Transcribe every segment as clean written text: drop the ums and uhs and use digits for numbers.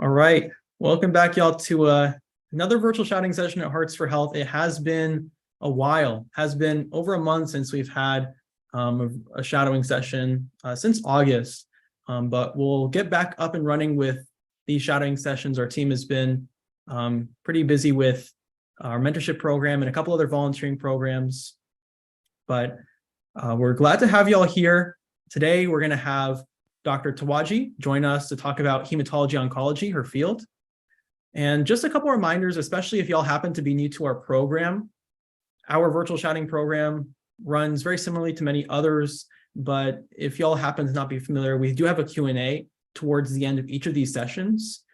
All right, welcome back, y'all, to another virtual shouting session at Hearts for Health. It has been a while, has been over a month since we've had a shadowing session since August, but we'll get back up and running with these shadowing sessions. Our team has been pretty busy with our mentorship program and a couple other volunteering programs, but we're glad to have y'all here. Today, we're going to have Dr. Tawagi join us to talk about hematology oncology, her field. And just a couple reminders, especially if y'all happen to be new to our program. Our virtual shouting program runs very similarly to many others, but if y'all happen to not be familiar, we do have a Q&A towards the end of each of these sessions.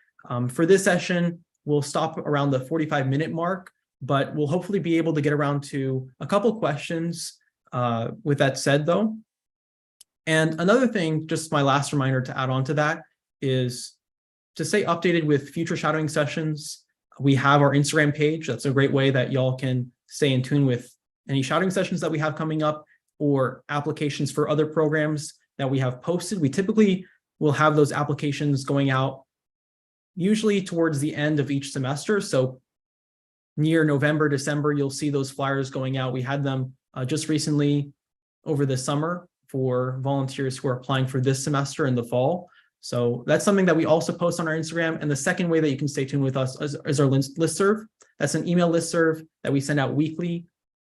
For this session, we'll stop around the 45-minute mark, but we'll hopefully be able to get around to a couple questions. With that said, though, and another thing, just my last reminder to add on to that is to stay updated with future shadowing sessions. We have our Instagram page. That's a great way that y'all can stay in tune with any shadowing sessions that we have coming up or applications for other programs that we have posted. We typically will have those applications going out usually towards the end of each semester. So near November, December, you'll see those flyers going out. We had them just recently over the summer for volunteers who are applying for this semester in the fall. So that's something that we also post on our Instagram. And the second way that you can stay tuned with us is our listserv. That's an email listserv that we send out weekly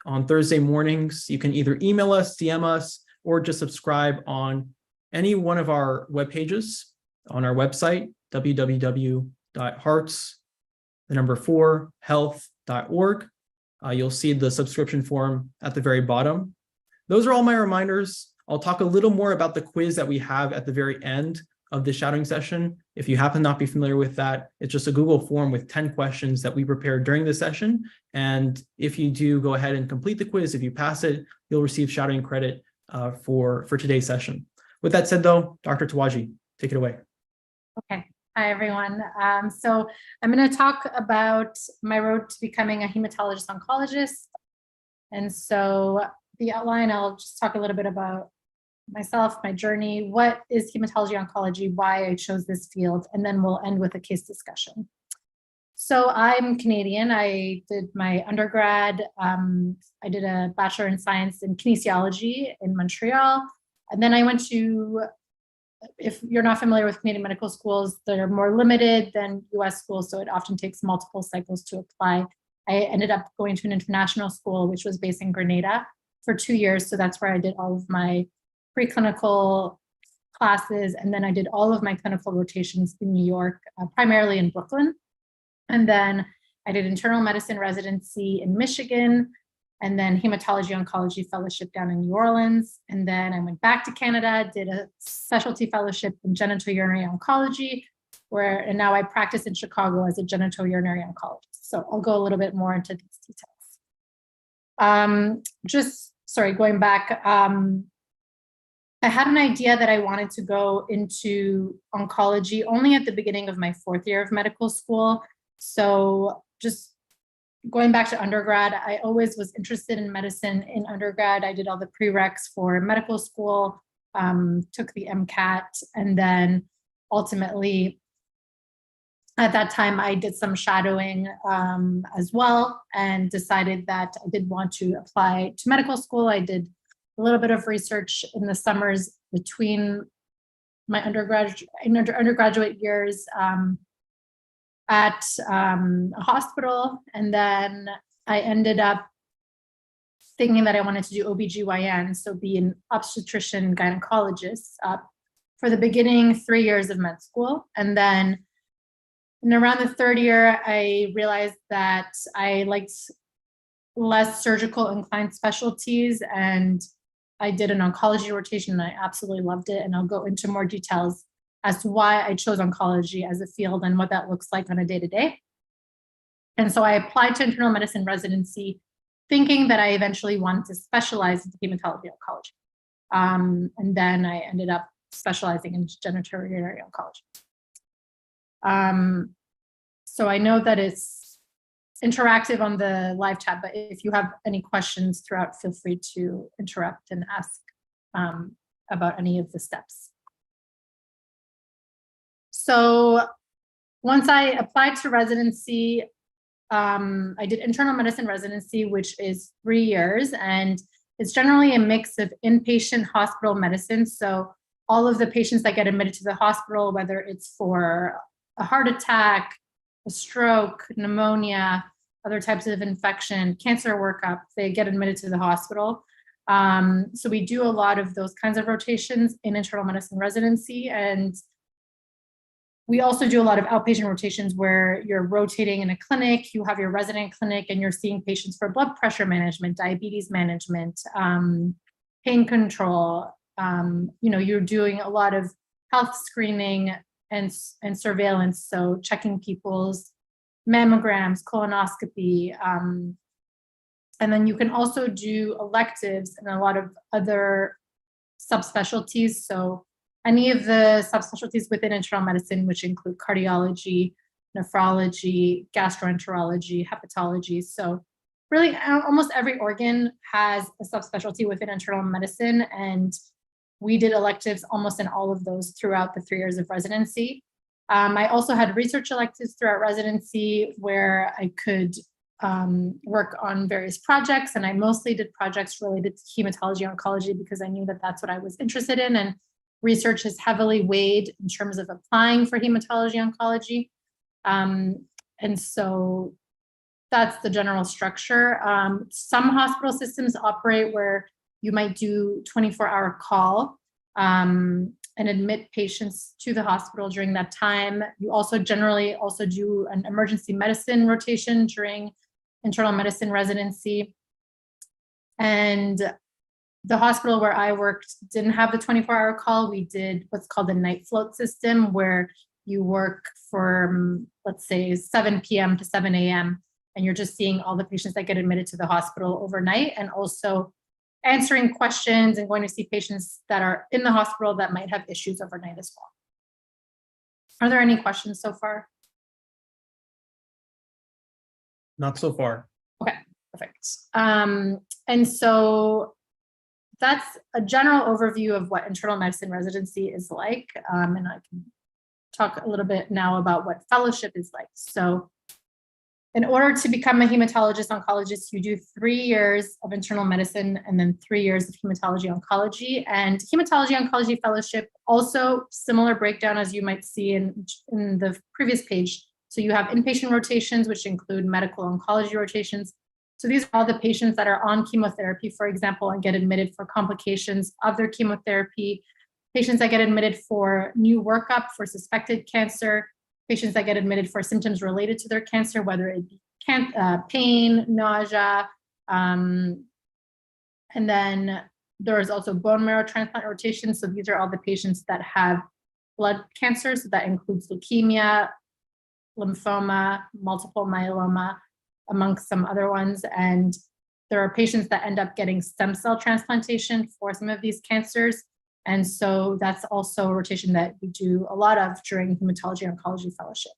on Thursday mornings. You can either email us, DM us, or just subscribe on any one of our web pages on our website, www.hearts4health.org. You'll see the subscription form at the very bottom. Those are all my reminders. I'll talk a little more about the quiz that we have at the very end of the shadowing session. If you happen not be familiar with that, it's just a Google form with 10 questions that we prepared during the session. And if you do go ahead and complete the quiz, if you pass it, you'll receive shadowing credit for today's session. With that said, though, Dr. Tawagi, take it away. Okay. Hi, everyone. So I'm going to talk about my road to becoming a hematologist oncologist. And so the outline, I'll just talk a little bit about myself, my journey, what is hematology oncology, why I chose this field, and then we'll end with a case discussion. So I'm Canadian. I did my undergrad. I did a Bachelor in Science in Kinesiology in Montreal. And then I went to, if you're not familiar with Canadian medical schools, they're more limited than US schools, so it often takes multiple cycles to apply. I ended up going to an international school, which was based in Grenada for 2 years. So that's where I did all of my preclinical classes. And then I did all of my clinical rotations in New York, primarily in Brooklyn. And then I did internal medicine residency in Michigan, and then hematology oncology fellowship down in New Orleans. And then I went back to Canada, did a specialty fellowship in genitourinary oncology, and now I practice in Chicago as a genitourinary oncologist. So I'll go a little bit more into these details. Going back, I had an idea that I wanted to go into oncology only at the beginning of my 4th year of medical school. So just going back to undergrad, I always was interested in medicine in undergrad. I did all the prereqs for medical school, took the MCAT, and then ultimately at that time I did some shadowing as well, and decided that I did want to apply to medical school. I did a little bit of research in the summers between my undergraduate years at a hospital. And then I ended up thinking that I wanted to do OBGYN, so be an obstetrician gynecologist for the beginning 3 years of med school. And then in around the 3rd year, I realized that I liked less surgical inclined specialties, and I did an oncology rotation and I absolutely loved it. And I'll go into more details as to why I chose oncology as a field and what that looks like on a day-to-day. And so I applied to internal medicine residency, thinking that I eventually wanted to specialize in hematology oncology. And then I ended up specializing in genitourinary oncology. So I know that it's interactive on the live chat, but if you have any questions throughout, feel free to interrupt and ask about any of the steps. So once I applied to residency, I did internal medicine residency, which is 3 years, and it's generally a mix of inpatient hospital medicine. So all of the patients that get admitted to the hospital, whether it's for a heart attack, a stroke, pneumonia, other types of infection, cancer workup, they get admitted to the hospital. So we do a lot of those kinds of rotations in internal medicine residency. And we also do a lot of outpatient rotations where you're rotating in a clinic, you have your resident clinic, and you're seeing patients for blood pressure management, diabetes management, pain control. You're doing a lot of health screening and surveillance. So checking people's mammograms, colonoscopy. And then you can also do electives and a lot of other subspecialties. So any of the subspecialties within internal medicine, which include cardiology, nephrology, gastroenterology, hepatology. So really almost every organ has a subspecialty within internal medicine. And we did electives almost in all of those throughout the 3 years of residency. I also had research electives throughout residency where I could work on various projects. And I mostly did projects related to hematology oncology because I knew that that's what I was interested in. And research is heavily weighed in terms of applying for hematology oncology. And so that's the general structure. Some hospital systems operate where you might do 24-hour call and admit patients to the hospital during that time. You also generally also do an emergency medicine rotation during internal medicine residency. And the hospital where I worked didn't have the 24-hour call. We did what's called a night float system where you work from, let's say, 7 p.m. to 7 a.m. and you're just seeing all the patients that get admitted to the hospital overnight and also answering questions and going to see patients that are in the hospital that might have issues overnight as well. Are there any questions so far? Not so far. Okay, perfect. And so that's a general overview of what internal medicine residency is like. And I can talk a little bit now about what fellowship is like. So in order to become a hematologist oncologist, you do 3 years of internal medicine and then 3 years of hematology oncology. And hematology oncology fellowship, also similar breakdown as you might see in the previous page. So you have inpatient rotations, which include medical oncology rotations. So these are all the patients that are on chemotherapy, for example, and get admitted for complications of their chemotherapy, patients that get admitted for new workup for suspected cancer, patients that get admitted for symptoms related to their cancer, whether it be pain, nausea, and then there is also bone marrow transplant rotation. So these are all the patients that have blood cancer. So that includes leukemia, lymphoma, multiple myeloma, amongst some other ones. And there are patients that end up getting stem cell transplantation for some of these cancers. And so that's also a rotation that we do a lot of during hematology oncology fellowship.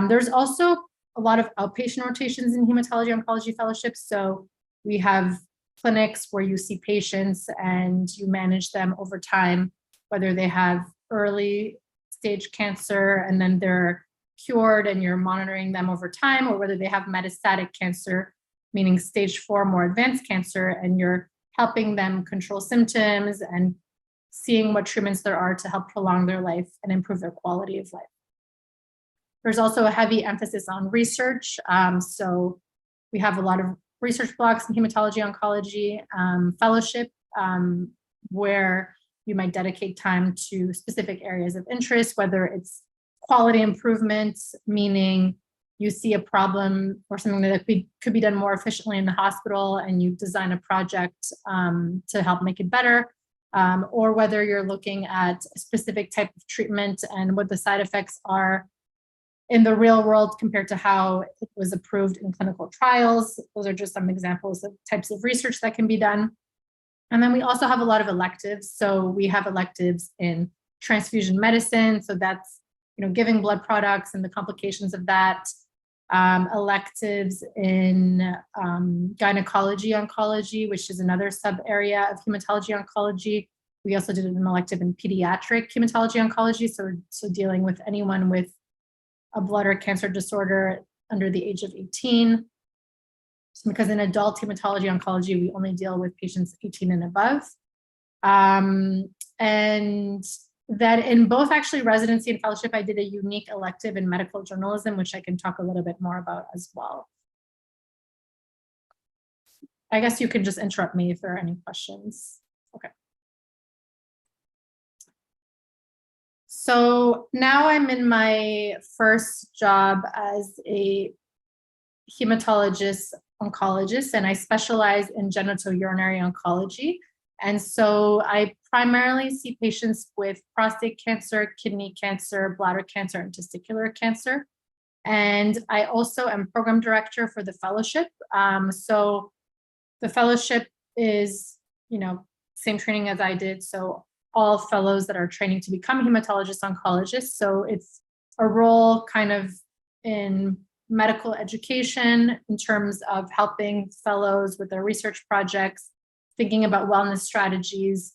There's also a lot of outpatient rotations in hematology oncology fellowship. So we have clinics where you see patients and you manage them over time, whether they have early stage cancer and then they're cured and you're monitoring them over time, or whether they have metastatic cancer, meaning stage 4 more advanced cancer, and you're helping them control symptoms and seeing what treatments there are to help prolong their life and improve their quality of life. There's also a heavy emphasis on research. So we have a lot of research blocks in hematology oncology fellowship where you might dedicate time to specific areas of interest, whether it's quality improvements, meaning you see a problem or something that could be done more efficiently in the hospital and you design a project to help make it better, or whether you're looking at a specific type of treatment and what the side effects are in the real world compared to how it was approved in clinical trials. Those are just some examples of types of research that can be done. And then we also have a lot of electives. So we have electives in transfusion medicine. So that's giving blood products and the complications of that. Electives in gynecology oncology, which is another sub area of hematology oncology. We also did an elective in pediatric hematology oncology, so dealing with anyone with a blood or cancer disorder under the age of 18. Because in adult hematology oncology, we only deal with patients 18 and above. And that in both actually residency and fellowship, I did a unique elective in medical journalism, which I can talk a little bit more about as well. I guess you can just interrupt me if there are any questions. Okay. So now I'm in my first job as a hematologist oncologist, and I specialize in genitourinary oncology. And so I primarily see patients with prostate cancer, kidney cancer, bladder cancer, and testicular cancer. And I also am program director for the fellowship. So the fellowship is, same training as I did. So all fellows that are training to become hematologist oncologists. So it's a role kind of in medical education in terms of helping fellows with their research projects, thinking about wellness strategies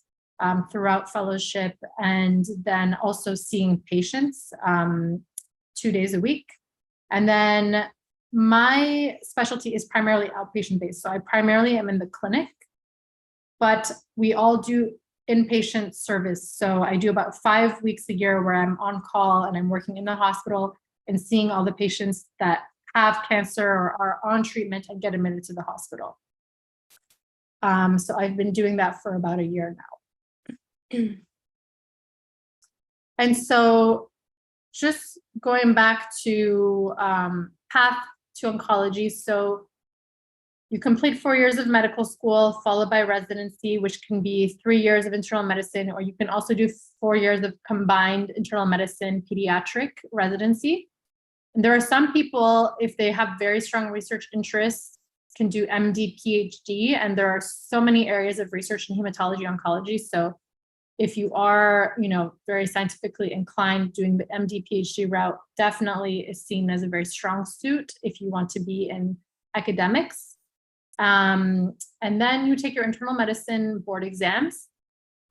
throughout fellowship, and then also seeing patients 2 days a week. And then my specialty is primarily outpatient based. So I primarily am in the clinic, but we all do inpatient service. So I do about 5 weeks a year where I'm on call and I'm working in the hospital and seeing all the patients that have cancer or are on treatment and get admitted to the hospital. So I've been doing that for about a year now. And so just going back to path to oncology. So you complete 4 years of medical school, followed by residency, which can be 3 years of internal medicine, or you can also do 4 years of combined internal medicine pediatric residency. And there are some people, if they have very strong research interests, can do MD, PhD, and there are so many areas of research in hematology oncology. So if you are, very scientifically inclined, doing the MD, PhD route definitely is seen as a very strong suit if you want to be in academics. And then you take your internal medicine board exams.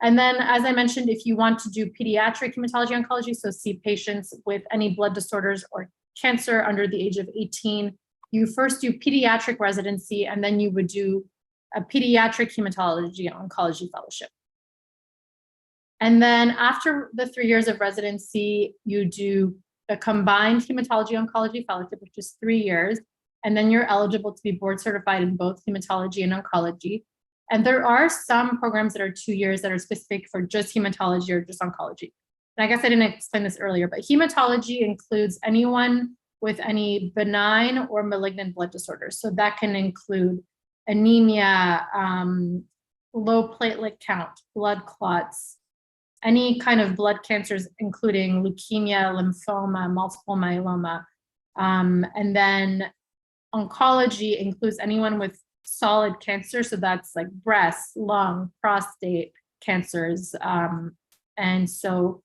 And then, as I mentioned, if you want to do pediatric hematology oncology, so see patients with any blood disorders or cancer under the age of 18, you first do pediatric residency, and then you would do a pediatric hematology oncology fellowship. And then after the 3 years of residency, you do a combined hematology oncology fellowship, which is 3 years. And then you're eligible to be board certified in both hematology and oncology. And there are some programs that are 2 years that are specific for just hematology or just oncology. And I guess I didn't explain this earlier, but hematology includes anyone with any benign or malignant blood disorders. So that can include anemia, low platelet count, blood clots, any kind of blood cancers, including leukemia, lymphoma, multiple myeloma. And then oncology includes anyone with solid cancer. So that's like breast, lung, prostate cancers. And so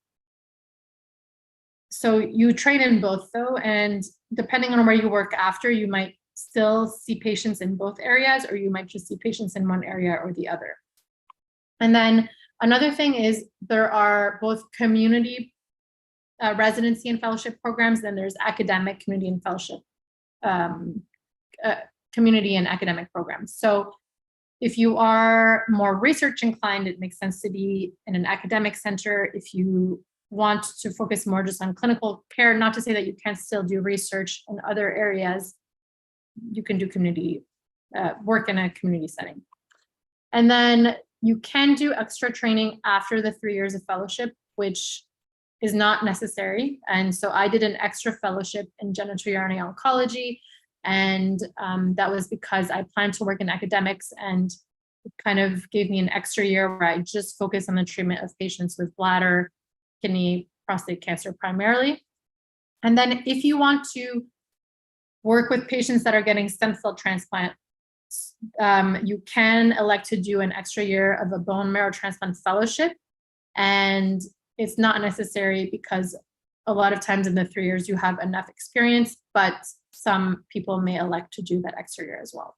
you train in both though, and depending on where you work after, you might still see patients in both areas, or you might just see patients in one area or the other. And then another thing is there are both community residency and fellowship programs, then there's academic community and fellowship, community and academic programs. So if you are more research inclined, it makes sense to be in an academic center. If you want to focus more just on clinical care, not to say that you can't still do research in other areas, you can do community work in a community setting. And then you can do extra training after the 3 years of fellowship, which is not necessary. And so I did an extra fellowship in genitourinary oncology, and that was because I planned to work in academics, and it kind of gave me an extra year where I just focused on the treatment of patients with bladder, kidney, prostate cancer primarily. And then if you want to work with patients that are getting stem cell transplant, you can elect to do an extra year of a bone marrow transplant fellowship. And it's not necessary because a lot of times in the 3 years you have enough experience, but some people may elect to do that extra year as well.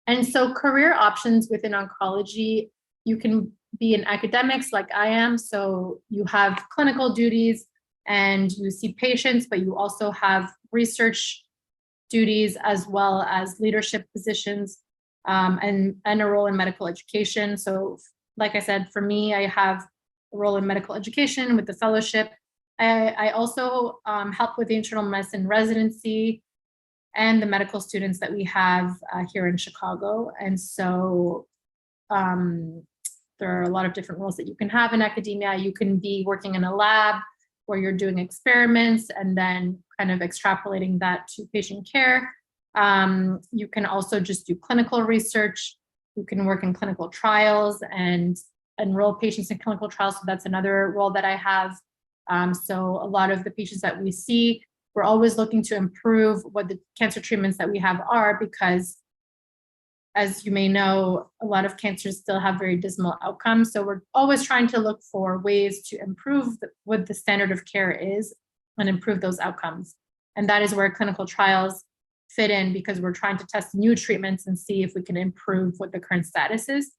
And so career options within oncology, you can be in academics like I am. So you have clinical duties, and you see patients, but you also have research duties as well as leadership positions, and a role in medical education. So like I said, for me, I have a role in medical education with the fellowship. I also help with the internal medicine residency and the medical students that we have here in Chicago. And so there are a lot of different roles that you can have in academia. You can be working in a lab where you're doing experiments and then kind of extrapolating that to patient care. You can also just do clinical research. You can work in clinical trials and enroll patients in clinical trials. So that's another role that I have. So a lot of the patients that we see, we're always looking to improve what the cancer treatments that we have are, because as you may know, a lot of cancers still have very dismal outcomes. So we're always trying to look for ways to improve what the standard of care is and improve those outcomes. And that is where clinical trials fit in, because we're trying to test new treatments and see if we can improve what the current status is.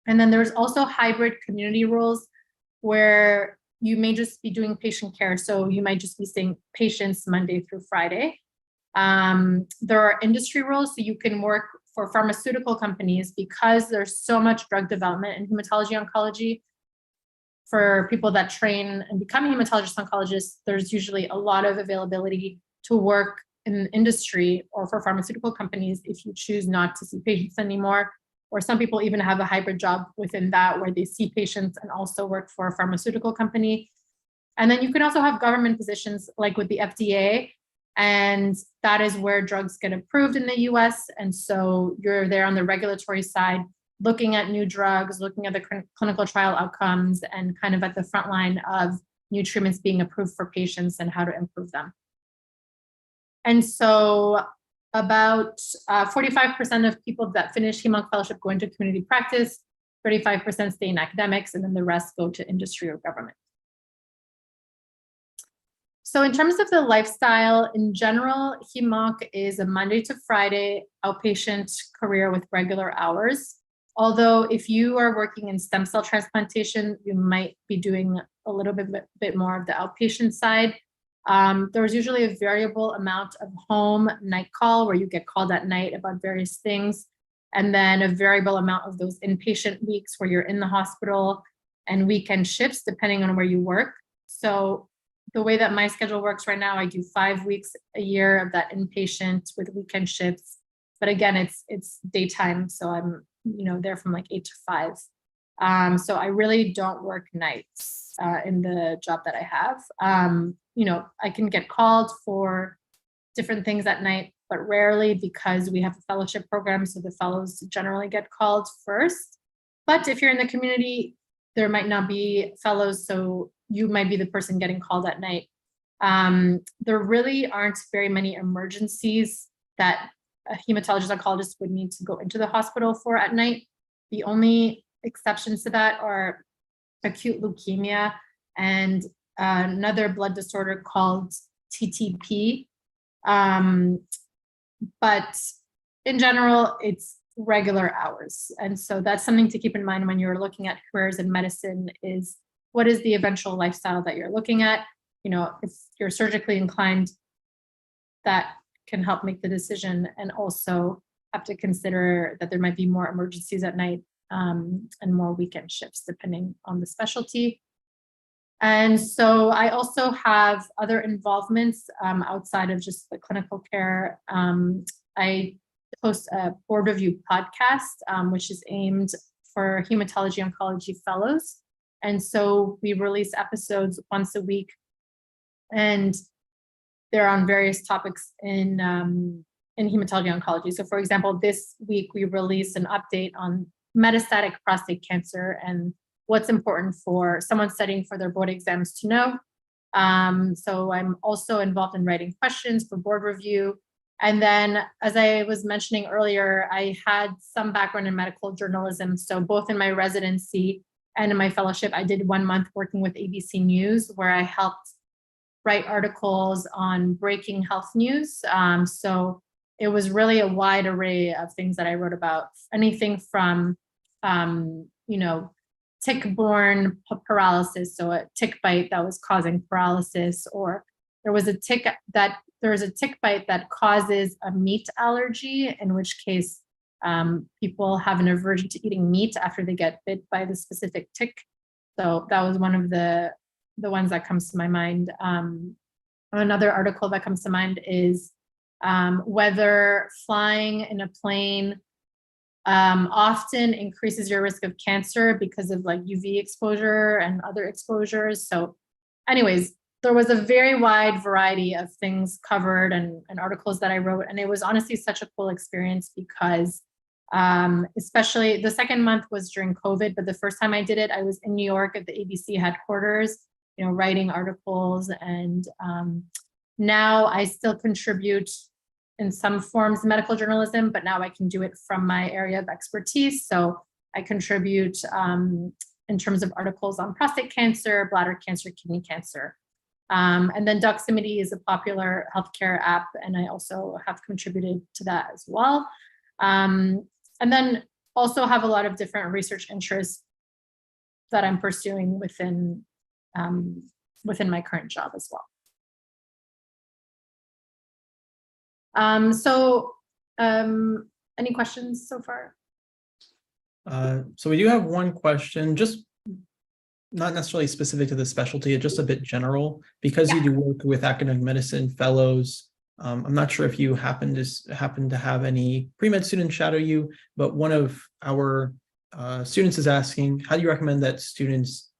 And then there's also hybrid community roles where you may just be doing patient care. So you might just be seeing patients Monday through Friday. There are industry roles, so you can work for pharmaceutical companies, because there's so much drug development in hematology oncology. For people that train and become hematologist oncologists, there's usually a lot of availability to work in industry or for pharmaceutical companies if you choose not to see patients anymore. Or some people even have a hybrid job within that, where they see patients and also work for a pharmaceutical company. And then you can also have government positions like with the FDA, and that is where drugs get approved in the US. And so you're there on the regulatory side, looking at new drugs, looking at the clinical trial outcomes, and kind of at the front line of new treatments being approved for patients and how to improve them. And so about 45% of people that finish Hem-Onc fellowship go into community practice, 35% stay in academics, and then the rest go to industry or government. So in terms of the lifestyle in general, Hem-Onc is a Monday to Friday outpatient career with regular hours. Although if you are working in stem cell transplantation, you might be doing a little bit more of the outpatient side. There's usually a variable amount of home night call, where you get called at night about various things, and then a variable amount of those inpatient weeks where you're in the hospital, and weekend shifts depending on where you work. So the way that my schedule works right now, I do 5 weeks a year of that inpatient with weekend shifts. But again, it's daytime, so I'm there from like 8 to 5. So I really don't work nights in the job that I have. I can get called for different things at night, but rarely, because we have a fellowship program, so the fellows generally get called first. But if you're in the community, there might not be fellows, so you might be the person getting called at night. There really aren't very many emergencies that a hematologist oncologist would need to go into the hospital for at night. The only exceptions to that are acute leukemia and another blood disorder called TTP. But in general, it's regular hours. And so that's something to keep in mind when you're looking at careers in medicine, is what is the eventual lifestyle that you're looking at? If you're surgically inclined, that can help make the decision, and also have to consider that there might be more emergencies at night and more weekend shifts depending on the specialty. And so I also have other involvements outside of just the clinical care. I host a board review podcast, which is aimed for hematology oncology fellows. And so we release episodes once a week, and they're on various topics in hematology oncology. So for example, this week we released an update on metastatic prostate cancer and what's important for someone studying for their board exams to know. So I'm also involved in writing questions for board review. And then, as I was mentioning earlier, I had some background in medical journalism. So both in my residency and in my fellowship, I did 1 month working with ABC News, where I helped write articles on breaking health news. So it was really a wide array of things that I wrote about, anything from, tick-borne paralysis, so a tick bite that was causing paralysis, or there was a tick bite that causes a meat allergy, in which case people have an aversion to eating meat after they get bit by the specific tick. So that was one of the ones that comes to my mind. Another article that comes to mind is whether flying in a plane often increases your risk of cancer because of like UV exposure and other exposures. So anyways, there was a very wide variety of things covered and articles that I wrote. And it was honestly such a cool experience because especially the second month was during COVID, but the first time I did it, I was in New York at the ABC headquarters, writing articles. And now I still contribute in some forms medical journalism, but now I can do it from my area of expertise. So I contribute in terms of articles on prostate cancer, bladder cancer, kidney cancer. And then Doximity is a popular healthcare app, and I also have contributed to that as well. And then also have a lot of different research interests that I'm pursuing within my current job as well. Any questions so far? So we do have one question, just not necessarily specific to the specialty, just a bit general, because you do work with academic medicine fellows. I'm not sure if you happen to have any pre-med students shadow you, but one of our students is asking, how do you recommend that students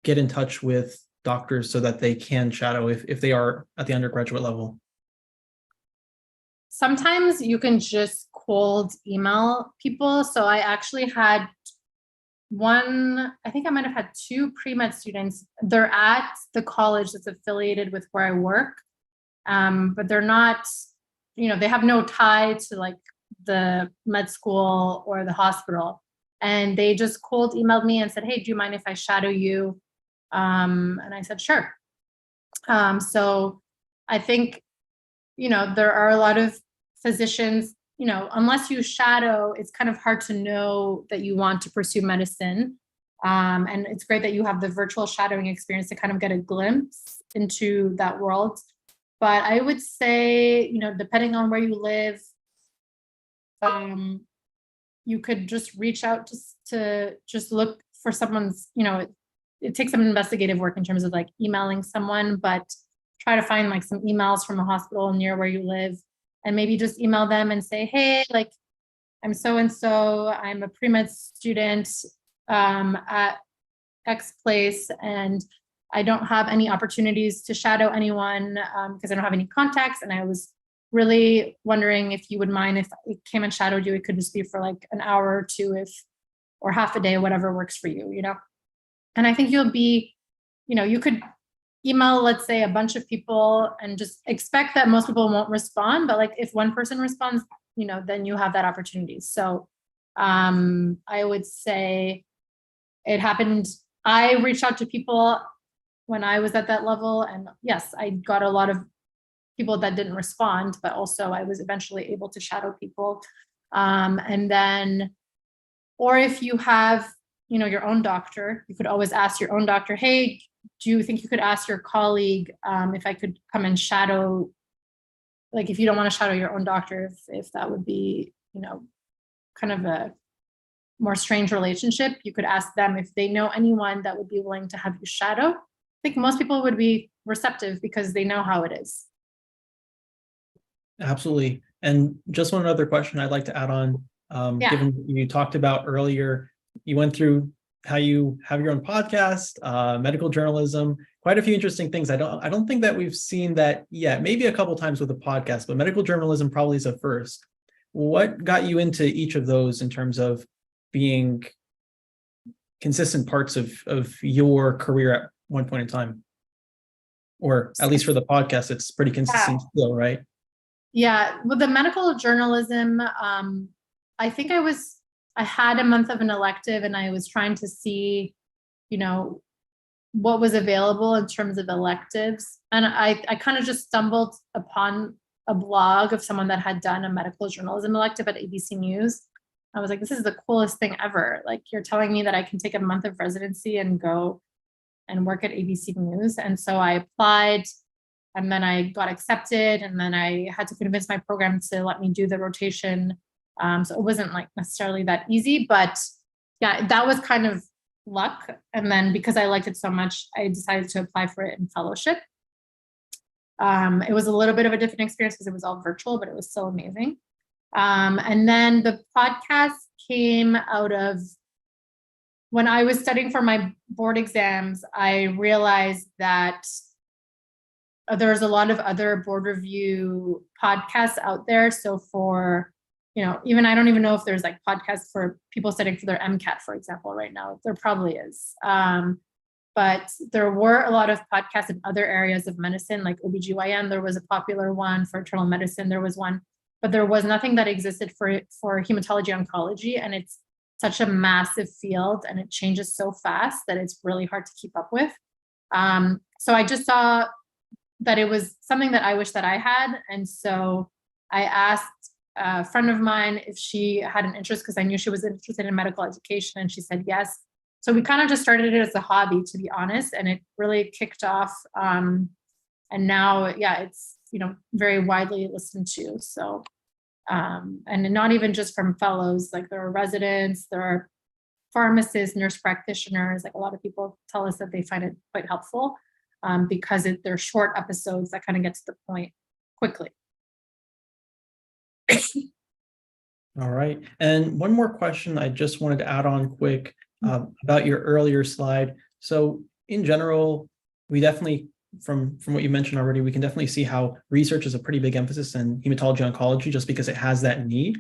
get in touch with doctors so that they can shadow if they are at the undergraduate level? Sometimes you can just cold email people. So I actually had I think I might have had two pre-med students. They're at the college that's affiliated with where I work, but they're not, they have no tie to like the med school or the hospital. And they just cold emailed me and said, hey, do you mind if I shadow you? And I said, sure. So I think, there are a lot of physicians, unless you shadow, it's kind of hard to know that you want to pursue medicine. And it's great that you have the virtual shadowing experience to kind of get a glimpse into that world. But I would say, depending on where you live, you could just reach out to look for someone's, it takes some investigative work in terms of like emailing someone, but try to find like some emails from a hospital near where you live and maybe just email them and say, hey, like I'm so-and-so, I'm a pre-med student at X place, and I don't have any opportunities to shadow anyone because I don't have any contacts. And I was really wondering if you would mind if I came and shadowed you. It could just be for like an hour or two, or half a day, whatever works for you, And I think you'll be, you could email, let's say, a bunch of people and just expect that most people won't respond. But like if one person responds, then you have that opportunity. So I would say it happened. I reached out to people when I was at that level. And yes, I got a lot of people that didn't respond, but also I was eventually able to shadow people. And then, or if you have, your own doctor, you could always ask your own doctor, hey, do you think you could ask your colleague if I could come and shadow, like if you don't want to shadow your own doctor, if that would be, kind of a more strange relationship, you could ask them if they know anyone that would be willing to have you shadow. I think most people would be receptive because they know how it is. Absolutely. And just one other question I'd like to add on, given you talked about earlier, you went through how you have your own podcast, medical journalism, quite a few interesting things. I don't think that we've seen that yet. Maybe a couple times with a podcast, but medical journalism probably is a first. What got you into each of those in terms of being consistent parts of your career at one point in time? Or at least for the podcast, it's pretty consistent still, right? Yeah, with the medical journalism, I think I had a month of an elective and I was trying to see, what was available in terms of electives. And I kind of just stumbled upon a blog of someone that had done a medical journalism elective at ABC News. I was like, this is the coolest thing ever. Like, you're telling me that I can take a month of residency and go and work at ABC News. And so I applied, and then I got accepted, and then I had to convince my program to let me do the rotation. So it wasn't like necessarily that easy, but yeah, that was kind of luck. And then because I liked it so much, I decided to apply for it in fellowship. It was a little bit of a different experience because it was all virtual, but it was still amazing. And then the podcast came out of when I was studying for my board exams. I realized that there's a lot of other board review podcasts out there. So for, even I don't even know if there's like podcasts for people studying for their MCAT, for example, right now. There probably is. But there were a lot of podcasts in other areas of medicine, like OBGYN. There was a popular one. For internal medicine, there was one. But there was nothing that existed for hematology oncology. And it's such a massive field, and it changes so fast that it's really hard to keep up with. So I just saw that it was something that I wish that I had. And so I asked a friend of mine if she had an interest, because I knew she was interested in medical education, and she said yes. So we kind of just started it as a hobby, to be honest, and it really kicked off. And now, yeah, it's, very widely listened to. So, and not even just from fellows, like there are residents, there are pharmacists, nurse practitioners, like a lot of people tell us that they find it quite helpful. Because they're short episodes that kind of get to the point quickly. All right. And one more question I just wanted to add on quick about your earlier slide. So in general, we definitely, from what you mentioned already, we can definitely see how research is a pretty big emphasis in hematology oncology just because it has that need.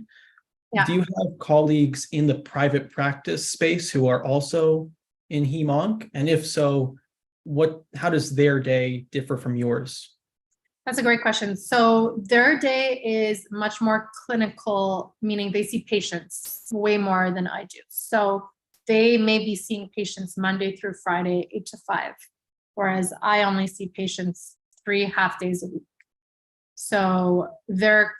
Yeah. Do you have colleagues in the private practice space who are also in hem-onc? And if so, how does their day differ from yours? That's a great question. So their day is much more clinical, meaning they see patients way more than I do. So they may be seeing patients Monday through Friday, 8 to 5, whereas I only see patients 3 half days a week. So their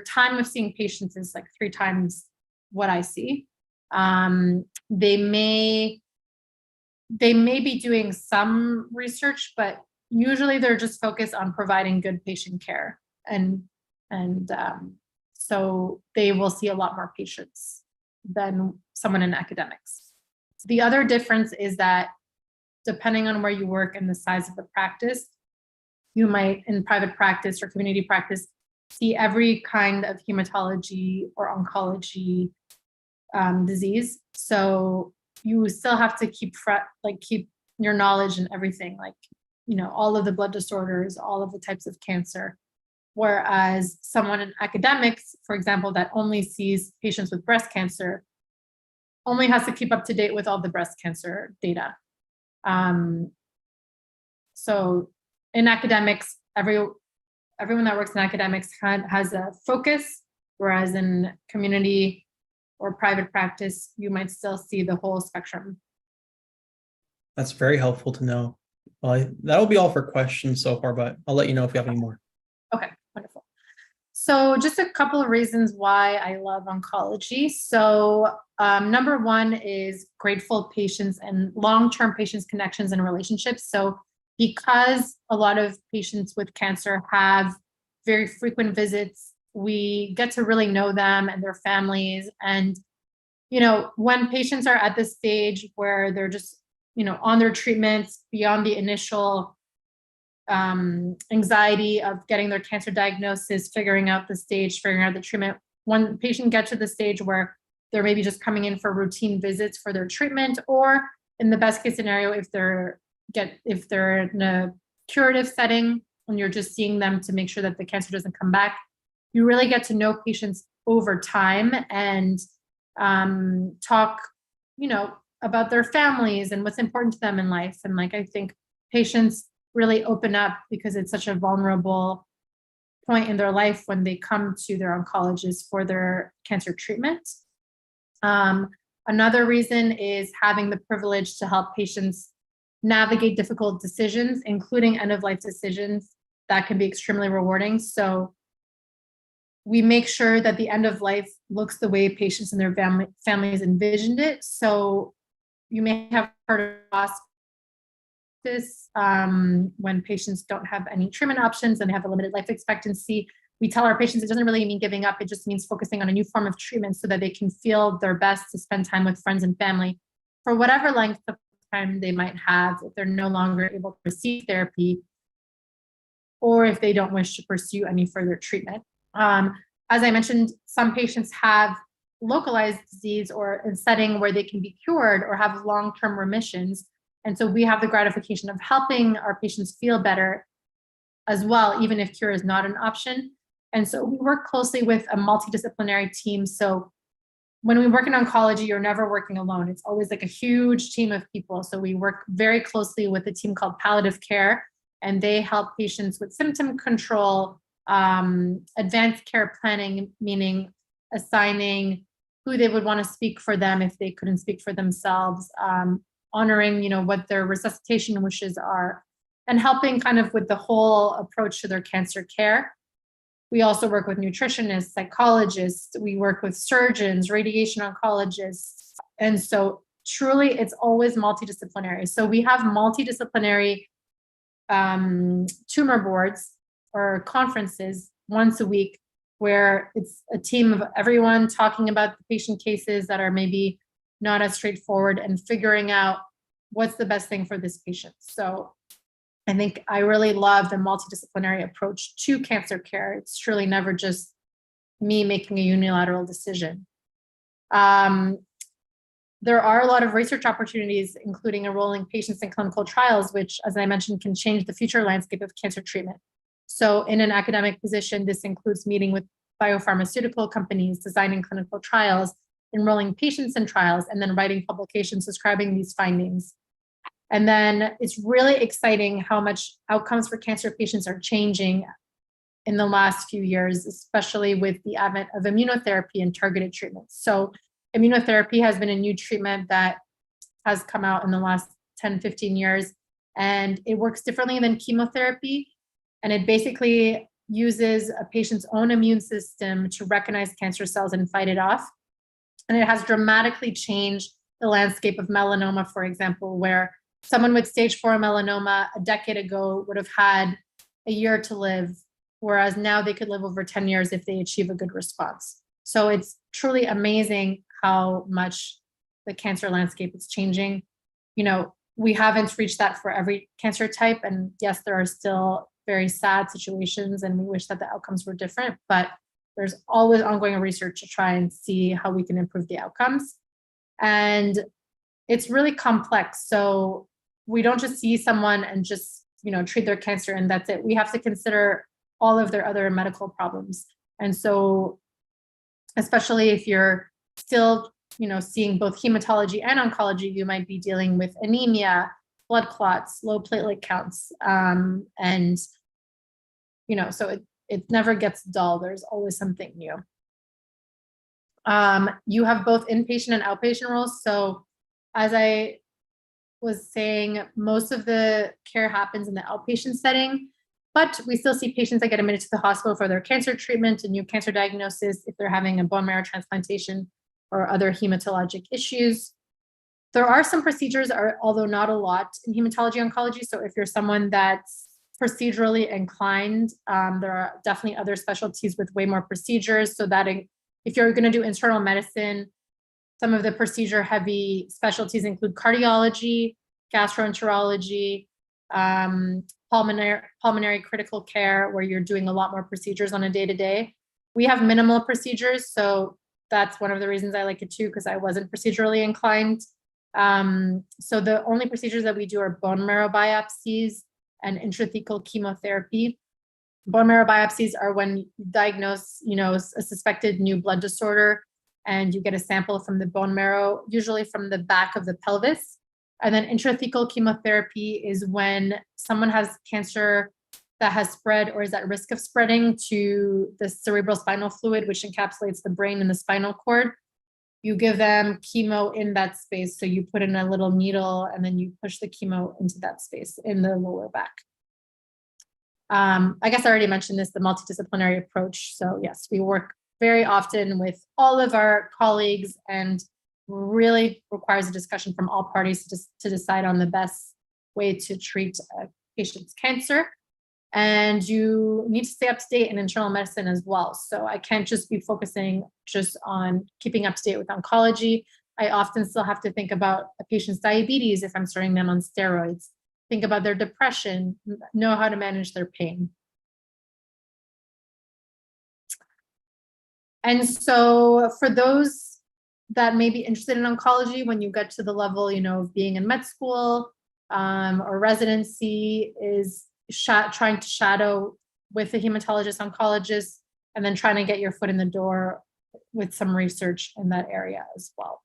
time of seeing patients is like 3 times what I see. They may be doing some research, but usually they're just focused on providing good patient care. And so they will see a lot more patients than someone in academics. The other difference is that depending on where you work and the size of the practice, you might, in private practice or community practice, see every kind of hematology or oncology disease. So you still have to keep your knowledge and everything, like, all of the blood disorders, all of the types of cancer. Whereas someone in academics, for example, that only sees patients with breast cancer, only has to keep up to date with all the breast cancer data. So in academics, everyone that works in academics has a focus, whereas in community or private practice, you might still see the whole spectrum. That's very helpful to know. Well, that'll be all for questions so far, but I'll let you know if you have any more. Okay, wonderful. So just a couple of reasons why I love oncology. So number one is grateful patients and long-term patients connections and relationships. So because a lot of patients with cancer have very frequent visits, we get to really know them and their families. And, when patients are at this stage where they're just, on their treatments beyond the initial anxiety of getting their cancer diagnosis, figuring out the stage, figuring out the treatment. One patient gets to the stage where they're maybe just coming in for routine visits for their treatment, or in the best case scenario, if they're in a curative setting and you're just seeing them to make sure that the cancer doesn't come back, you really get to know patients over time and talk, about their families and what's important to them in life. And I think patients really open up because it's such a vulnerable point in their life when they come to their oncologist for their cancer treatment. Another reason is having the privilege to help patients navigate difficult decisions, including end-of-life decisions that can be extremely rewarding. So we make sure that the end of life looks the way patients and their families envisioned it. So you may have heard of hospice when patients don't have any treatment options and they have a limited life expectancy. We tell our patients it doesn't really mean giving up. It just means focusing on a new form of treatment so that they can feel their best to spend time with friends and family for whatever length of time they might have if they're no longer able to receive therapy or if they don't wish to pursue any further treatment. As I mentioned, some patients have localized disease or a setting where they can be cured or have long-term remissions. And so we have the gratification of helping our patients feel better as well, even if cure is not an option. And so we work closely with a multidisciplinary team. So when we work in oncology, you're never working alone. It's always like a huge team of people. So we work very closely with a team called palliative care, and they help patients with symptom control, advanced care planning, meaning assigning who they would want to speak for them if they couldn't speak for themselves, honoring, what their resuscitation wishes are, and helping kind of with the whole approach to their cancer care. We also work with nutritionists, psychologists, we work with surgeons, radiation oncologists. And so truly it's always multidisciplinary. So we have multidisciplinary tumor boards or conferences once a week where it's a team of everyone talking about the patient cases that are maybe not as straightforward and figuring out what's the best thing for this patient. So I think I really love the multidisciplinary approach to cancer care. It's truly never just me making a unilateral decision. There are a lot of research opportunities, including enrolling patients in clinical trials, which, as I mentioned, can change the future landscape of cancer treatment. So in an academic position, this includes meeting with biopharmaceutical companies, designing clinical trials, enrolling patients in trials, and then writing publications describing these findings. And then it's really exciting how much outcomes for cancer patients are changing in the last few years, especially with the advent of immunotherapy and targeted treatments. So immunotherapy has been a new treatment that has come out in the last 10, 15 years, and it works differently than chemotherapy. And it basically uses a patient's own immune system to recognize cancer cells and fight it off. And it has dramatically changed the landscape of melanoma, for example, where someone with stage 4 melanoma a decade ago would have had a year to live, whereas now they could live over 10 years if they achieve a good response. So it's truly amazing how much the cancer landscape is changing. We haven't reached that for every cancer type. And yes, there are still very sad situations and we wish that the outcomes were different, but there's always ongoing research to try and see how we can improve the outcomes. And it's really complex. So we don't just see someone and just, treat their cancer and that's it. We have to consider all of their other medical problems. And so, especially if you're still, seeing both hematology and oncology, you might be dealing with anemia, blood clots, low platelet counts. So it never gets dull. There's always something new. You have both inpatient and outpatient roles. So as I was saying, most of the care happens in the outpatient setting, but we still see patients that get admitted to the hospital for their cancer treatment, a new cancer diagnosis, if they're having a bone marrow transplantation or other hematologic issues. There are some procedures, although not a lot, in hematology oncology. So if you're someone that's procedurally inclined, there are definitely other specialties with way more procedures. So that if you're going to do internal medicine, some of the procedure-heavy specialties include cardiology, gastroenterology, pulmonary critical care, where you're doing a lot more procedures on a day-to-day. We have minimal procedures, so that's one of the reasons I like it too, because I wasn't procedurally inclined. So the only procedures that we do are bone marrow biopsies and intrathecal chemotherapy. Bone marrow biopsies are when you diagnose, a suspected new blood disorder, and you get a sample from the bone marrow, usually from the back of the pelvis. And then intrathecal chemotherapy is when someone has cancer that has spread or is at risk of spreading to the cerebral spinal fluid, which encapsulates the brain and the spinal cord. You give them chemo in that space. So you put in a little needle and then you push the chemo into that space in the lower back. I guess I already mentioned this, the multidisciplinary approach. So yes, we work very often with all of our colleagues and really requires a discussion from all parties to decide on the best way to treat a patient's cancer. And you need to stay up to date in internal medicine as well. So I can't just be focusing just on keeping up to date with oncology. I often still have to think about a patient's diabetes if I'm starting them on steroids, think about their depression, know how to manage their pain. And so for those that may be interested in oncology, when you get to the level, of being in med school or residency, is trying to shadow with a hematologist oncologist, and then trying to get your foot in the door with some research in that area as well.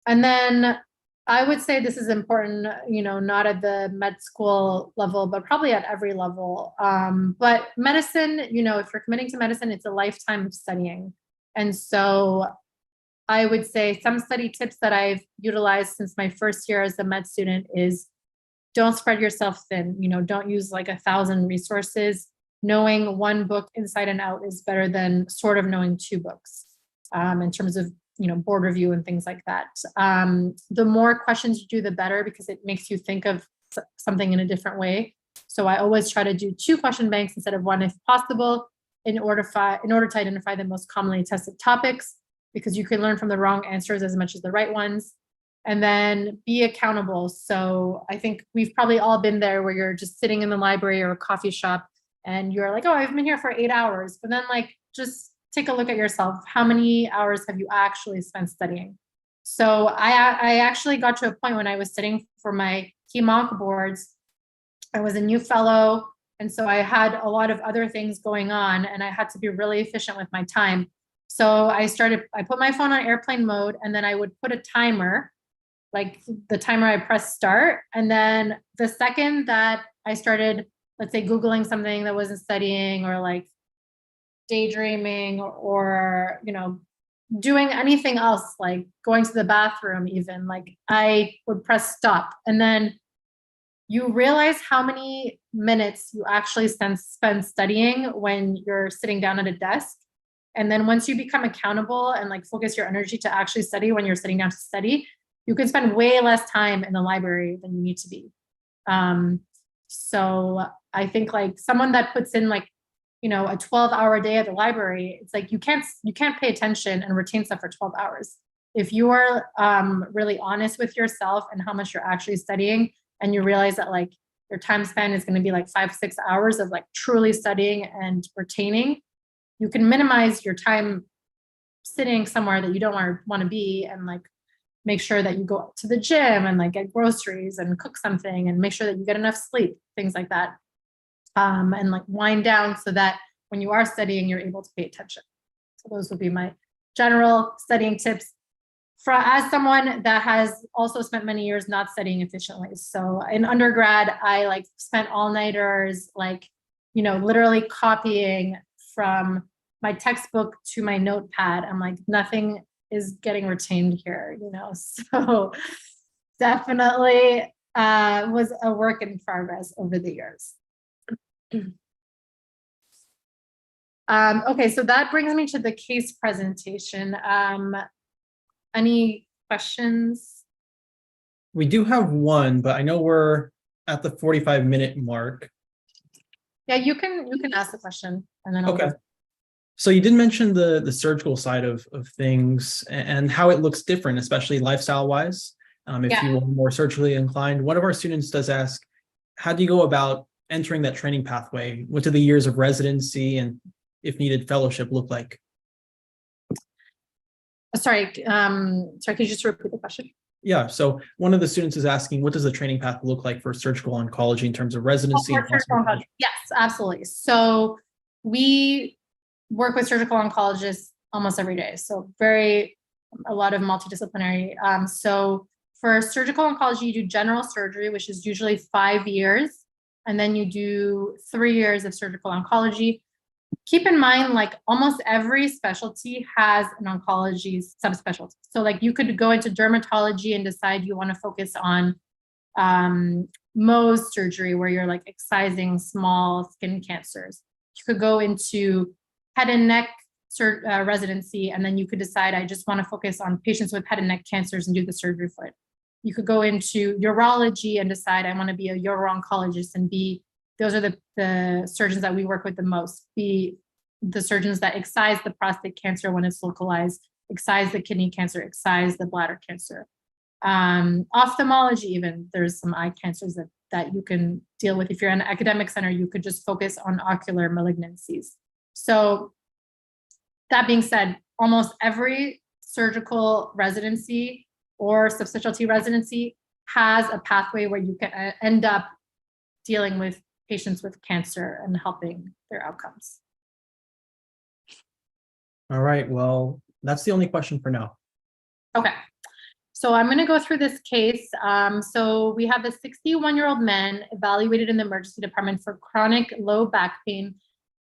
And then I would say this is important, not at the med school level, but probably at every level. But medicine, if you're committing to medicine, it's a lifetime of studying. And so I would say some study tips that I've utilized since my first year as a med student is don't spread yourself thin. Don't use like 1,000 resources. Knowing one book inside and out is better than sort of knowing 2 books in terms of board review and things like that. The more questions you do, the better, because it makes you think of something in a different way. So I always try to do 2 question banks instead of 1 if possible, in order to identify the most commonly tested topics, because you can learn from the wrong answers as much as the right ones. And then be accountable. So I think we've probably all been there where you're just sitting in the library or a coffee shop and you're like, oh, I've been here for 8 hours. But then just take a look at yourself. How many hours have you actually spent studying? So I actually got to a point when I was studying for my Hem-Onc boards. I was a new fellow. And so I had a lot of other things going on and I had to be really efficient with my time. So I put my phone on airplane mode, and then I would put a timer, like the timer I pressed start. And then the second that I started, let's say, Googling something that wasn't studying, or like daydreaming, or, doing anything else, like going to the bathroom even, like I would press stop. And then you realize how many minutes you actually spend studying when you're sitting down at a desk. And then once you become accountable and focus your energy to actually study when you're sitting down to study, you can spend way less time in the library than you need to be. So I think someone that puts in a 12-hour day at the library, it's you can't pay attention and retain stuff for 12 hours. If you are really honest with yourself and how much you're actually studying, and you realize that your time span is going to be 5-6 hours of truly studying and retaining, you can minimize your time sitting somewhere that you don't want to be, and make sure that you go to the gym and get groceries and cook something and make sure that you get enough sleep, things like that. And wind down so that when you are studying, you're able to pay attention. So those would be my general studying tips as someone that has also spent many years not studying efficiently. So in undergrad, I spent all-nighters, literally copying from my textbook to my notepad. I'm nothing is getting retained here, so definitely was a work in progress over the years. Okay, so that brings me to the case presentation. Any questions? We do have one, but I know we're at the 45-minute mark. Yeah, you can ask the question, and then I'll okay. So you did mention the surgical side of things and how it looks different, especially lifestyle-wise. If you are more surgically inclined. One of our students does ask, how do you go about entering that training pathway? What do the years of residency and, if needed, fellowship look like? Sorry, could you just repeat the question? Yeah, so one of the students is asking, what does the training path look like for surgical oncology in terms of residency? Yes, absolutely. So we work with surgical oncologists almost every day. So a lot of multidisciplinary. So for surgical oncology, you do general surgery, which is usually 5 years. And then you do 3 years of surgical oncology. Keep in mind, almost every specialty has an oncology subspecialty. So you could go into dermatology and decide you want to focus on Mohs surgery, where you're like excising small skin cancers. You could go into head and neck residency, and then you could decide, I just want to focus on patients with head and neck cancers and do the surgery for it. You could go into urology and decide, I want to be a uro-oncologist and those are the surgeons that we work with the most, be the surgeons that excise the prostate cancer when it's localized, excise the kidney cancer, excise the bladder cancer. Ophthalmology, even, there's some eye cancers that you can deal with. If you're in an academic center, you could just focus on ocular malignancies. So that being said, almost every surgical residency or subspecialty residency has a pathway where you can end up dealing with patients with cancer and helping their outcomes. All right, well, that's the only question for now. Okay, so I'm going to go through this case. So we have a 61-year-old man evaluated in the emergency department for chronic low back pain,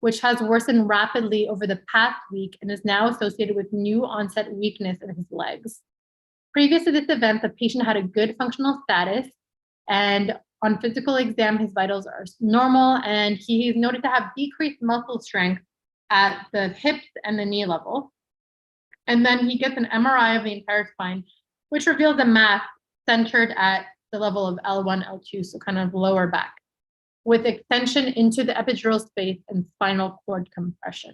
which has worsened rapidly over the past week and is now associated with new onset weakness in his legs. Previous to this event, the patient had a good functional status, and on physical exam, his vitals are normal, and he is noted to have decreased muscle strength at the hips and the knee level. And then he gets an MRI of the entire spine, which reveals a mass centered at the level of L1, L2, so kind of lower back, with extension into the epidural space and spinal cord compression.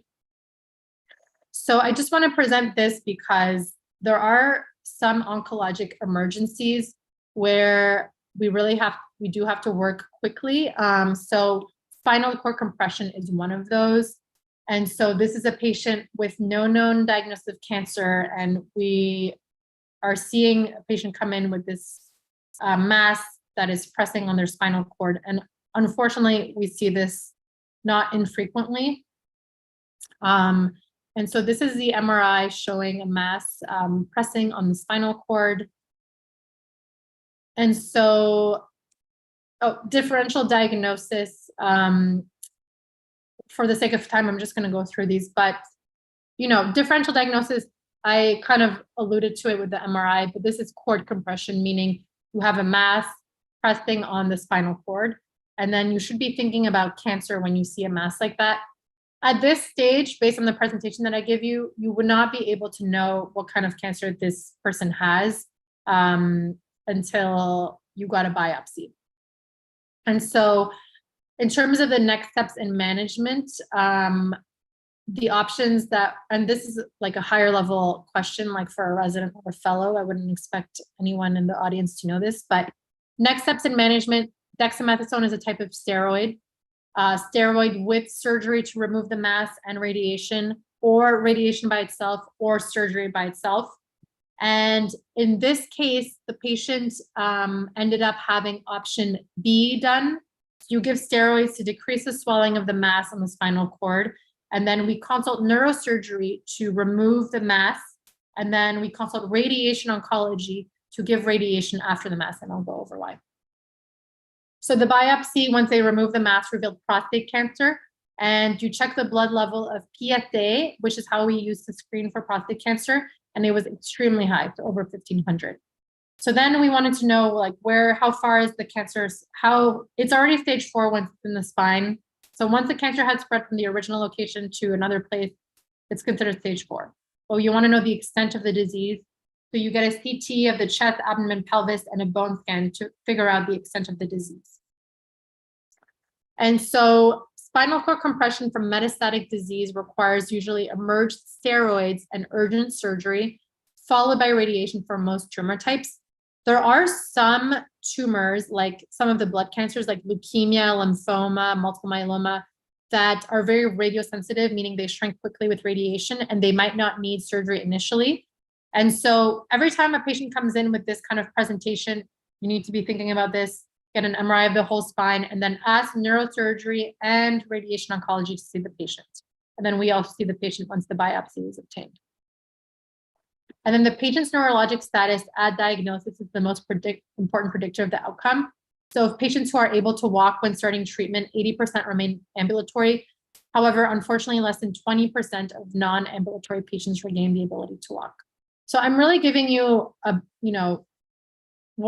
So I just want to present this because there are some oncologic emergencies where we do have to work quickly. So spinal cord compression is one of those. And so this is a patient with no known diagnosis of cancer, and we are seeing a patient come in with this mass that is pressing on their spinal cord. And unfortunately, we see this not infrequently. And so this is the MRI showing a mass pressing on the spinal cord. And so, differential diagnosis, for the sake of time, I'm just going to go through these, but, differential diagnosis, I kind of alluded to it with the MRI, but this is cord compression, meaning you have a mass pressing on the spinal cord. And then you should be thinking about cancer when you see a mass like that. At this stage, based on the presentation that I give you, you would not be able to know what kind of cancer this person has until you got a biopsy. And so in terms of the next steps in management, the options that, and this is like a higher level question, like for a resident or a fellow, I wouldn't expect anyone in the audience to know this, but next steps in management, dexamethasone is a type of steroid. Steroid with surgery to remove the mass and radiation, or radiation by itself, or surgery by itself. And in this case, the patient ended up having option B done. You give steroids to decrease the swelling of the mass on the spinal cord, and then we consult neurosurgery to remove the mass, and then we consult radiation oncology to give radiation after the mass, and I'll go over why. So the biopsy, once they remove the mass, revealed prostate cancer, and you check the blood level of PSA, which is how we use to screen for prostate cancer, and it was extremely high, so over 1,500. So then we wanted to know, like, how far is the cancer, it's already stage 4 once it's in the spine. So once the cancer had spread from the original location to another place, it's considered stage 4. Well, you want to know the extent of the disease. So you get a CT of the chest, abdomen, pelvis, and a bone scan to figure out the extent of the disease. And so spinal cord compression from metastatic disease requires usually emerged steroids and urgent surgery, followed by radiation for most tumor types. There are some tumors, like some of the blood cancers, like leukemia, lymphoma, multiple myeloma, that are very radiosensitive, meaning they shrink quickly with radiation, and they might not need surgery initially. And so every time a patient comes in with this kind of presentation, you need to be thinking about this, get an MRI of the whole spine, and then ask neurosurgery and radiation oncology to see the patient. And then we also see the patient once the biopsy is obtained. And then the patient's neurologic status at diagnosis is the most important predictor of the outcome. So if patients who are able to walk when starting treatment, 80% remain ambulatory. However, unfortunately, less than 20% of non-ambulatory patients regain the ability to walk. So I'm really giving you a,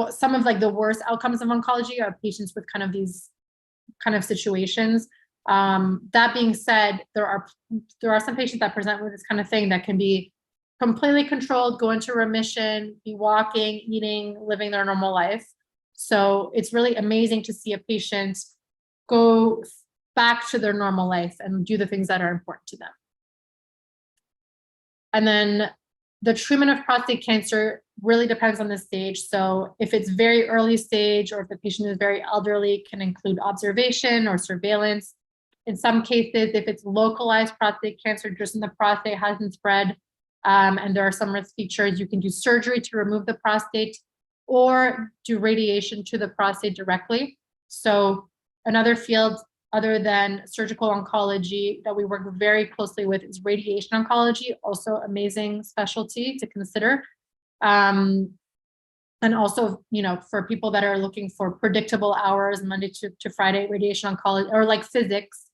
some of like the worst outcomes of oncology are patients with kind of these kind of situations. That being said, there are some patients that present with this kind of thing that can be completely controlled, go into remission, be walking, eating, living their normal life. So it's really amazing to see a patient go back to their normal life and do the things that are important to them. And then the treatment of prostate cancer really depends on the stage. So if it's very early stage, or if the patient is very elderly, can include observation or surveillance. In some cases, if it's localized prostate cancer, just in the prostate, hasn't spread, and there are some risk features, you can do surgery to remove the prostate or do radiation to the prostate directly. So another field other than surgical oncology that we work very closely with is radiation oncology, also amazing specialty to consider. And also, you know, for people that are looking for predictable hours, Monday to Friday, radiation oncology, or like physics,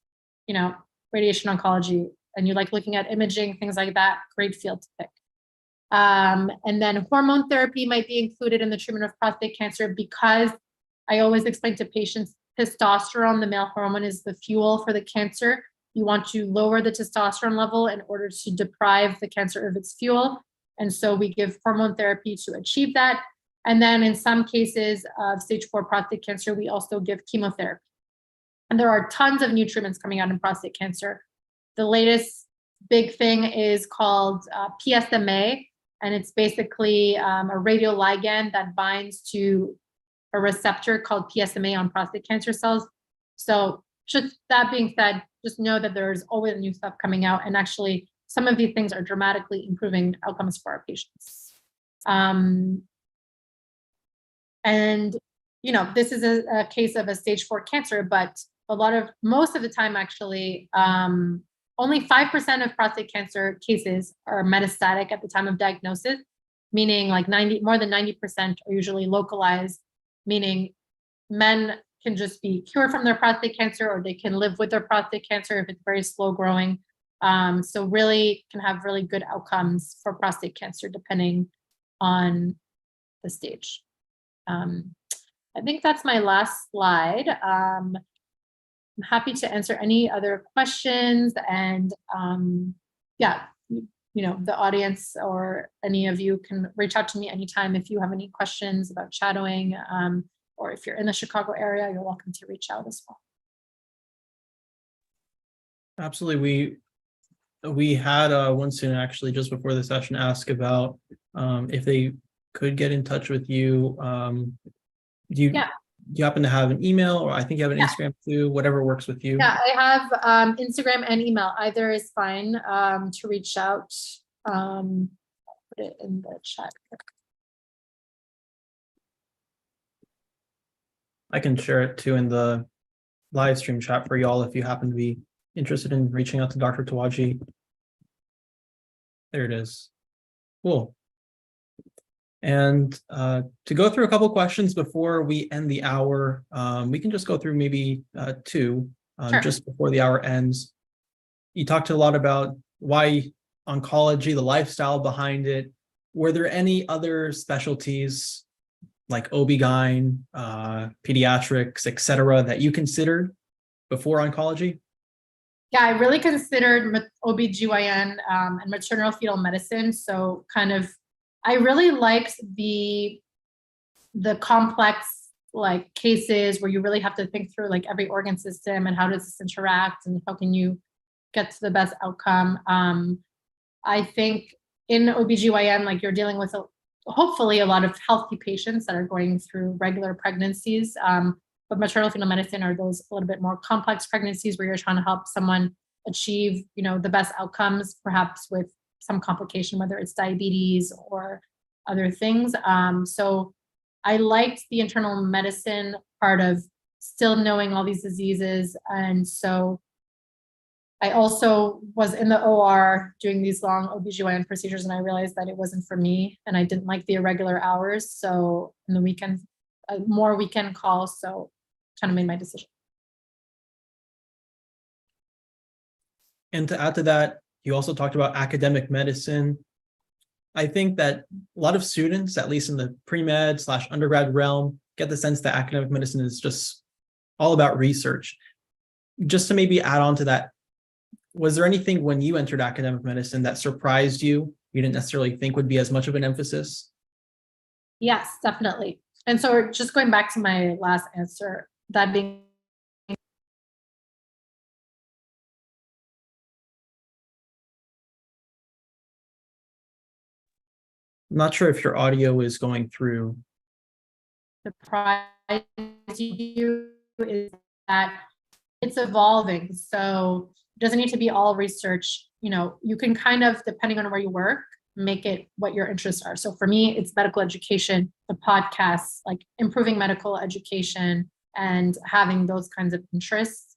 you know, radiation oncology, and you like looking at imaging, things like that, great field to pick. And then hormone therapy might be included in the treatment of prostate cancer, because I always explain to patients, testosterone, the male hormone, is the fuel for the cancer. You want to lower the testosterone level in order to deprive the cancer of its fuel. And so we give hormone therapy to achieve that. And then in some cases of stage 4 prostate cancer, we also give chemotherapy. And there are tons of new treatments coming out in prostate cancer. The latest big thing is called PSMA, and it's basically a radioligand that binds to a receptor called PSMA on prostate cancer cells. So just that being said, just know that there's always new stuff coming out, and actually some of these things are dramatically improving outcomes for our patients. And, you know, this is a case of a stage 4 cancer, but most of the time, actually, only 5% of prostate cancer cases are metastatic at the time of diagnosis, meaning like more than 90% are usually localized, meaning men can just be cured from their prostate cancer, or they can live with their prostate cancer if it's very slow growing. So really can have really good outcomes for prostate cancer depending on the stage. I think that's my last slide. I'm happy to answer any other questions, and yeah, you know, the audience or any of you can reach out to me anytime if you have any questions about shadowing, or if you're in the Chicago area, you're welcome to reach out as well. Absolutely. We had one student actually just before the session ask about if they could get in touch with you. Do you happen to have an email, or I think you have an Instagram too, whatever works with you? Yeah, I have Instagram and email. Either is fine to reach out. I'll put it in the chat. I can share it too in the live stream chat for y'all if you happen to be interested in reaching out to Dr. Tawagi. There it is. Cool. And to go through a couple questions before we end the hour, we can just go through maybe two just before the hour ends. You talked a lot about why oncology, the lifestyle behind it. Were there any other specialties like OB-GYN, pediatrics, et cetera, that you considered before oncology? Yeah, I really considered OB-GYN and maternal fetal medicine. So kind of, I really liked the complex like cases where you really have to think through like every organ system and how does this interact and how can you get to the best outcome. I think in OB-GYN, like you're dealing with hopefully a lot of healthy patients that are going through regular pregnancies. But maternal fetal medicine are those a little bit more complex pregnancies where you're trying to help someone achieve, you know, the best outcomes, perhaps with some complication, whether it's diabetes or other things. So I liked the internal medicine part of still knowing all these diseases. And so I also was in the OR doing these long OB-GYN procedures, and I realized that it wasn't for me, and I didn't like the irregular hours. So in the weekend, more weekend calls, so kind of made my decision. And to add to that, you also talked about academic medicine. I think that a lot of students, at least in the pre-med / undergrad realm, get the sense that academic medicine is just all about research. Just to maybe add on to that, was there anything when you entered academic medicine that surprised you didn't necessarily think would be as much of an emphasis? Yes, definitely. And so just going back to my last answer, that being I'm not sure if your audio is going through. surprise you is that it's evolving. So it doesn't need to be all research. You know, you can kind of, depending on where you work, make it what your interests are. So for me, it's medical education, the podcasts, like improving medical education and having those kinds of interests.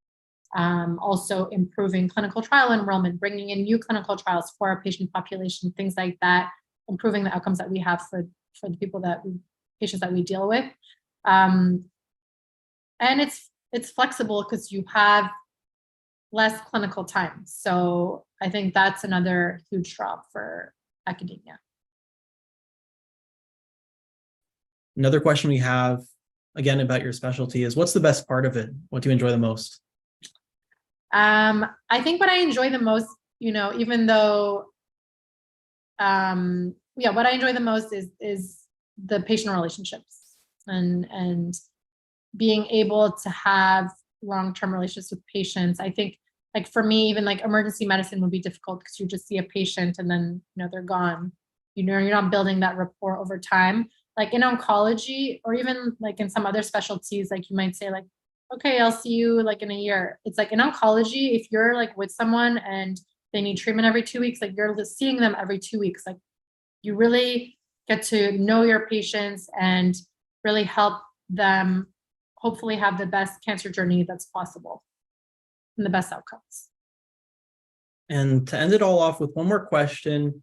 Also improving clinical trial enrollment, bringing in new clinical trials for our patient population, things like that, improving the outcomes that we have for the people patients that we deal with. And it's flexible because you have less clinical time. So I think that's another huge draw for academia. Another question we have, again, about your specialty is, what's the best part of it? What do you enjoy the most? I think what I enjoy the most, you know, even though, what I enjoy the most is the patient relationships and being able to have long-term relationships with patients. I think, like for me, even like emergency medicine would be difficult because you just see a patient and then, you know, they're gone. You know, you're not building that rapport over time. Like in oncology, or even like in some other specialties, like you might say like, okay, I'll see you like in a year. It's like in oncology, if you're like with someone and they need treatment every 2 weeks, like you're seeing them every 2 weeks. Like you really get to know your patients and really help them hopefully have the best cancer journey that's possible and the best outcomes. And to end it all off with one more question,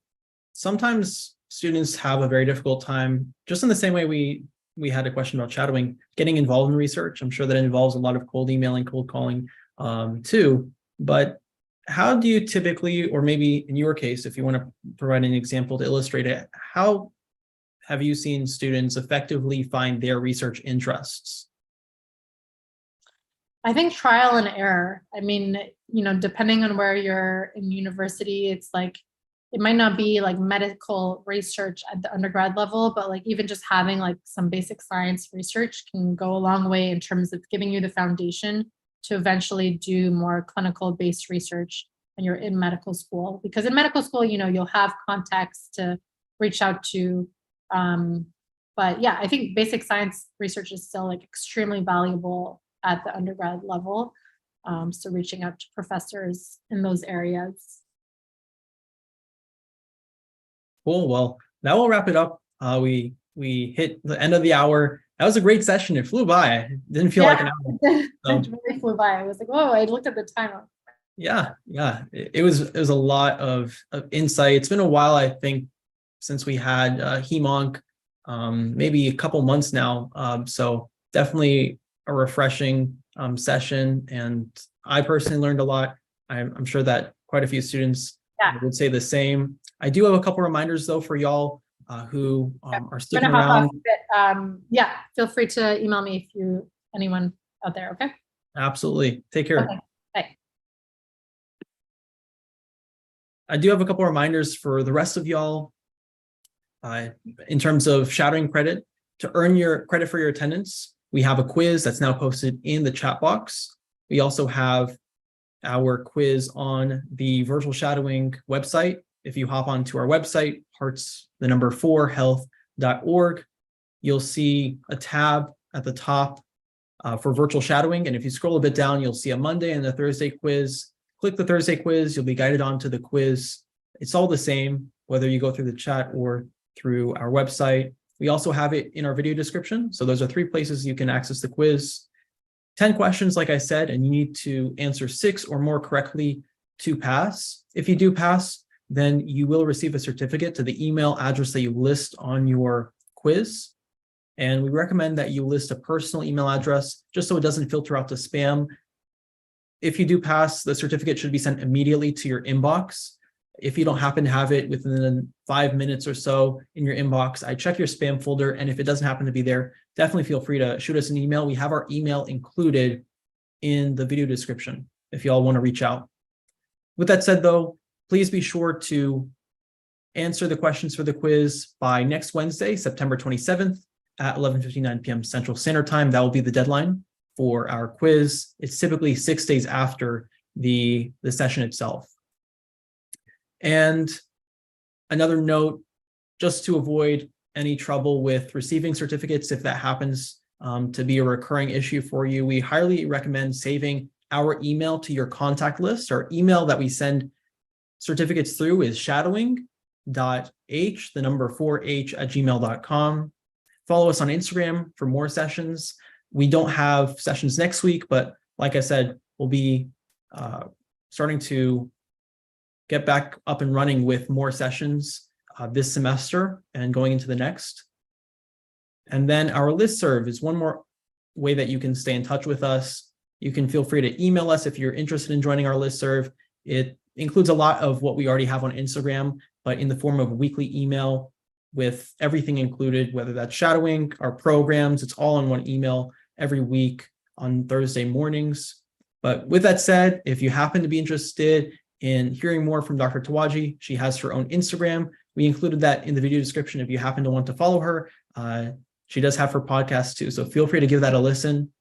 sometimes students have a very difficult time, just in the same way we had a question about shadowing, getting involved in research. I'm sure that it involves a lot of cold emailing, cold calling too. But how do you typically, or maybe in your case, if you want to provide an example to illustrate it, how have you seen students effectively find their research interests? I think trial and error. I mean, you know, depending on where you're in university, it's like, it might not be like medical research at the undergrad level, but like even just having like some basic science research can go a long way in terms of giving you the foundation to eventually do more clinical based research when you're in medical school. Because in medical school, you know, you'll have contacts to reach out to. But yeah, I think basic science research is still like extremely valuable at the undergrad level. So reaching out to professors in those areas. Cool. Well, that will wrap it up. We hit the end of the hour. That was a great session. It flew by. It didn't feel like an hour. It really flew by. I was like, oh, I looked at the timer. Yeah. It was a lot of insight. It's been a while, I think, since we had Hemonc, maybe a couple months now. So definitely a refreshing session, and I personally learned a lot. I'm sure that quite a few students would say the same. I do have a couple reminders though for y'all who are sticking around. Feel free to email me if anyone out there. Okay. Absolutely. Take care. Okay. Bye. I do have a couple reminders for the rest of y'all in terms of shadowing credit. To earn your credit for your attendance, we have a quiz that's now posted in the chat box. We also have our quiz on the virtual shadowing website. If you hop onto our website, hearts4health.org, you'll see a tab at the top for virtual shadowing. And if you scroll a bit down, you'll see a Monday and a Thursday quiz. Click the Thursday quiz, you'll be guided onto the quiz. It's all the same, whether you go through the chat or through our website. We also have it in our video description. So those are 3 places you can access the quiz. 10 questions, like I said, and you need to answer 6 or more correctly to pass. If you do pass, then you will receive a certificate to the email address that you list on your quiz. And we recommend that you list a personal email address just so it doesn't filter out to spam. If you do pass, the certificate should be sent immediately to your inbox. If you don't happen to have it within 5 minutes or so in your inbox, I check your spam folder. And if it doesn't happen to be there, definitely feel free to shoot us an email. We have our email included in the video description if y'all want to reach out. With that said, though, please be sure to answer the questions for the quiz by next Wednesday, September 27th at 11:59 p.m. Central Standard Time. That will be the deadline for our quiz. It's typically 6 days after the session itself. And another note, just to avoid any trouble with receiving certificates, if that happens to be a recurring issue for you, we highly recommend saving our email to your contact list. Our email that we send certificates through is shadowing.h, the number 4h at gmail.com. Follow us on Instagram for more sessions. We don't have sessions next week, but like I said, we'll be starting to get back up and running with more sessions this semester and going into the next. And then our listserv is one more way that you can stay in touch with us. You can feel free to email us if you're interested in joining our listserv. It includes a lot of what we already have on Instagram, but in the form of a weekly email with everything included, whether that's shadowing, our programs, it's all in one email every week on Thursday mornings. But with that said, if you happen to be interested in hearing more from Dr. Tawagi, she has her own Instagram. We included that in the video description if you happen to want to follow her. She does have her podcast too, so feel free to give that a listen.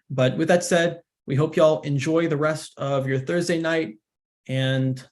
But with that said, we hope y'all enjoy the rest of your Thursday night, and